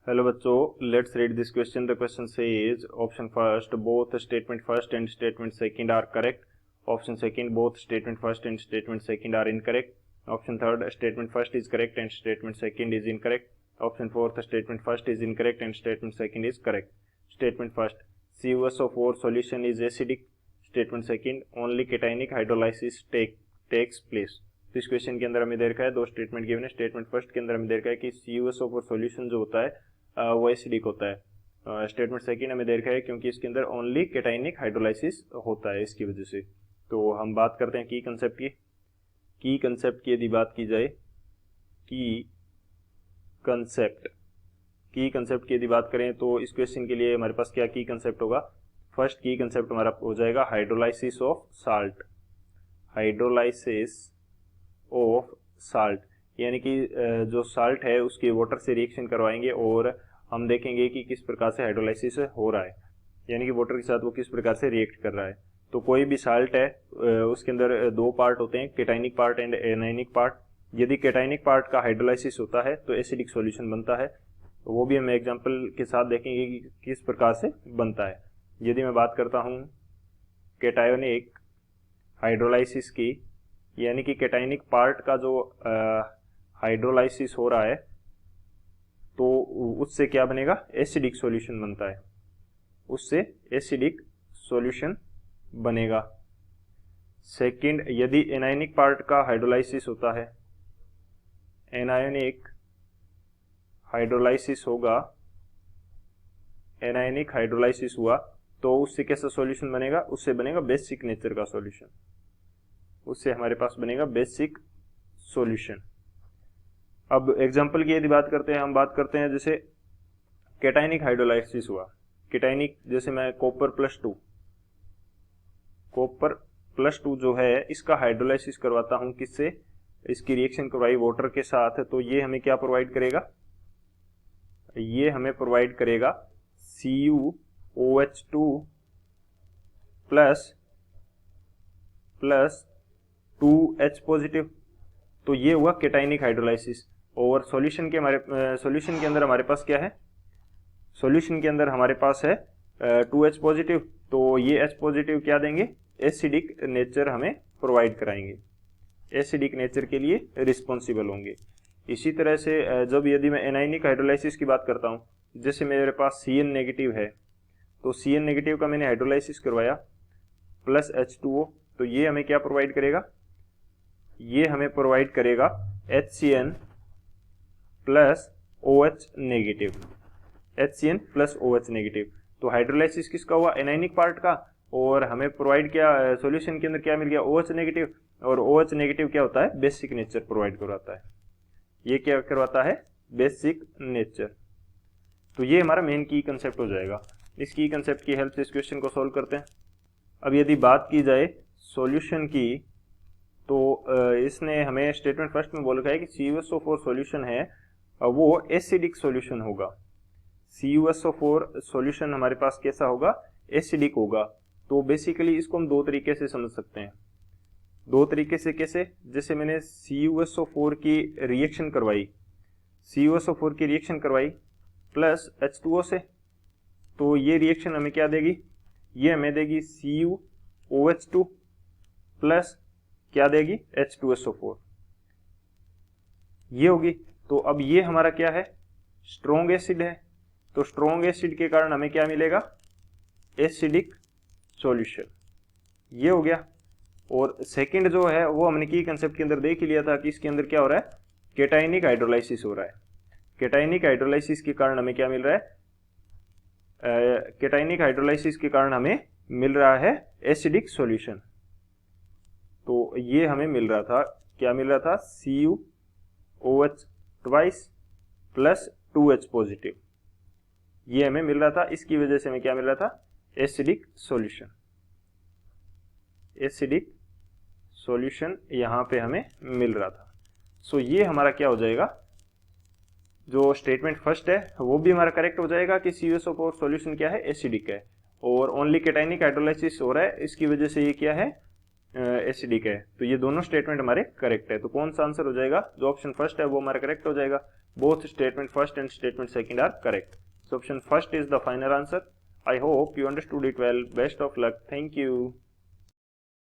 Hello बच्चों, let's read this question. The question says option first both statement first and statement second are correct. Option second both statement first and statement second are incorrect. Option third statement first is correct and statement second is incorrect. Option fourth statement first is incorrect and statement second is correct. Statement first CuSO4 solution is acidic. Statement second only cationic hydrolysis takes place. तो इस question के अंदर हमें दे रखा है दो statement given है. Statement first के अंदर हमें दे रखा है कि CuSO4 सॉल्यूशन जो होता है वो एसिडिक होता है. स्टेटमेंट सेकंड हमें दे रखा है क्योंकि इसके अंदर ओनली केटाइनिक हाइड्रोलाइसिस होता है, इसकी वजह से. तो हम बात करते हैं की कंसेप्ट की यदि बात की जाए, की कंसेप्ट की यदि बात करें तो इस क्वेश्चन के लिए हमारे पास क्या की कंसेप्ट होगा. फर्स्ट की कंसेप्ट हमारा हो जाएगा हाइड्रोलाइसिस ऑफ साल्ट. यानी कि जो साल्ट है उसके वाटर से रिएक्शन करवाएंगे और हम देखेंगे कि किस प्रकार से हाइड्रोलाइसिस हो रहा है, यानी कि वाटर के साथ वो किस प्रकार से रिएक्ट कर रहा है. तो कोई भी साल्ट है उसके अंदर दो पार्ट होते हैं, केटाइनिक पार्ट एंड एनाइनिक पार्ट. यदि केटाइनिक पार्ट का हाइड्रोलाइसिस होता है तो एसिडिक सॉल्यूशन बनता है. वो भी हम एग्जांपल के साथ देखेंगे कि किस प्रकार से बनता है. यदि मैं बात करता हूँ केटायोनिक हाइड्रोलाइसिस की, यानी कि केटाइनिक पार्ट का जो हाइड्रोलाइसिस हो रहा है तो उससे क्या बनेगा, एसिडिक सॉल्यूशन बनता है, उससे एसिडिक सॉल्यूशन बनेगा. सेकंड, यदि एनायनिक पार्ट का हाइड्रोलाइसिस होता है, एनायनिक हाइड्रोलाइसिस होगा, एनायनिक हाइड्रोलाइसिस हुआ तो उससे कैसा सॉल्यूशन बनेगा, उससे बनेगा बेसिक नेचर का सॉल्यूशन, उससे हमारे पास बनेगा बेसिक सॉल्यूशन. अब एग्जांपल की यदि बात करते हैं, हम बात करते हैं जैसे केटाइनिक हाइड्रोलाइसिस हुआ. केटाइनिक जैसे मैं कॉपर प्लस टू जो है इसका हाइड्रोलाइसिस करवाता हूं, किससे, इसकी रिएक्शन करवाई वाटर के साथ, तो ये हमें क्या प्रोवाइड करेगा, ये हमें प्रोवाइड करेगा CuOH2 प्लस 2H पॉजिटिव. तो ये हुआ केटाइनिक हाइड्रोलाइसिस. और सॉल्यूशन के अंदर हमारे पास क्या है, सॉल्यूशन के अंदर हमारे पास है 2H पॉजिटिव. तो ये H पॉजिटिव क्या देंगे, एसिडिक नेचर हमें प्रोवाइड कराएंगे, एसिडिक नेचर के लिए रिस्पॉन्सिबल होंगे. इसी तरह से जब यदि मैं एनाइनिक हाइड्रोलाइसिस की बात करता हूं, जैसे मेरे पास Cn नेगेटिव है, तो Cn नेगेटिव का मैंने हाइड्रोलाइसिस करवाया प्लस H2O, तो ये हमें क्या प्रोवाइड करेगा, ये हमें प्रोवाइड करेगा HCN plus OH negative, HCN plus OH negative. तो हाइड्रोलाइसिस किसका हुआ, एनाइनिक पार्ट का, और हमें प्रोवाइड किया सॉल्यूशन के अंदर क्या मिल गया, OH नेगेटिव. और OH नेगेटिव क्या होता है, बेसिक नेचर प्रोवाइड करवाता है. ये क्या करवाता है, बेसिक नेचर. तो ये हमारा मेन की कंसेप्ट हो जाएगा. इस की कंसेप्ट की हेल्प से इस क्वेश्चन को सॉल्व करते हैं. अब यदि बात की जाए सॉल्यूशन की, तो इसने हमें स्टेटमेंट फर्स्ट में बोल रखा है कि CuSO4 सॉल्यूशन है वो एसिडिक सॉल्यूशन होगा. CuSO4 सॉल्यूशन हमारे पास कैसा होगा, एसिडिक होगा. तो बेसिकली इसको हम दो तरीके से समझ सकते हैं. दो तरीके से कैसे, जैसे मैंने CuSO4 की रिएक्शन करवाई प्लस H2O से, तो ये रिएक्शन हमें क्या देगी, ये हमें देगी CuOH2 प्लस क्या देगी, H2SO4, ये होगी. तो अब ये हमारा क्या है, स्ट्रॉन्ग एसिड है. तो स्ट्रॉन्ग एसिड के कारण हमें क्या मिलेगा, एसिडिक सॉल्यूशन, ये हो गया. और सेकंड जो है वो हमने की कंसेप्ट के अंदर देख ही लिया था कि इसके अंदर क्या हो रहा है, केटाइनिक हाइड्रोलाइसिस हो रहा है. केटाइनिक हाइड्रोलाइसिस के कारण हमें क्या मिल रहा है, केटाइनिक हाइड्रोलाइसिस के कारण हमें मिल रहा है एसिडिक सॉल्यूशन. तो ये हमें मिल रहा था, क्या मिल रहा था, CuOH twice plus 2H positive, ये हमें मिल रहा था. इसकी वजह से हमें क्या मिल रहा था, एसिडिक सॉल्यूशन. एसिडिक सॉल्यूशन यहां पे हमें मिल रहा था. सो ये हमारा क्या हो जाएगा, जो स्टेटमेंट फर्स्ट है वो भी हमारा करेक्ट हो जाएगा कि CuSO4 सॉल्यूशन क्या है, एसिडिक है, और ओनली केटाइनिक हाइड्रोलाइसिस हो रहा है, इसकी वजह से ये क्या है, एसिडिक है। तो ये दोनों स्टेटमेंट हमारे करेक्ट है। तो कौन सा आंसर हो जाएगा, जो ऑप्शन फर्स्ट है वो हमारा करेक्ट हो जाएगा। Both statement first and statement second are correct. So option first is the final answer. I hope you understood it well. Best of luck. Thank you.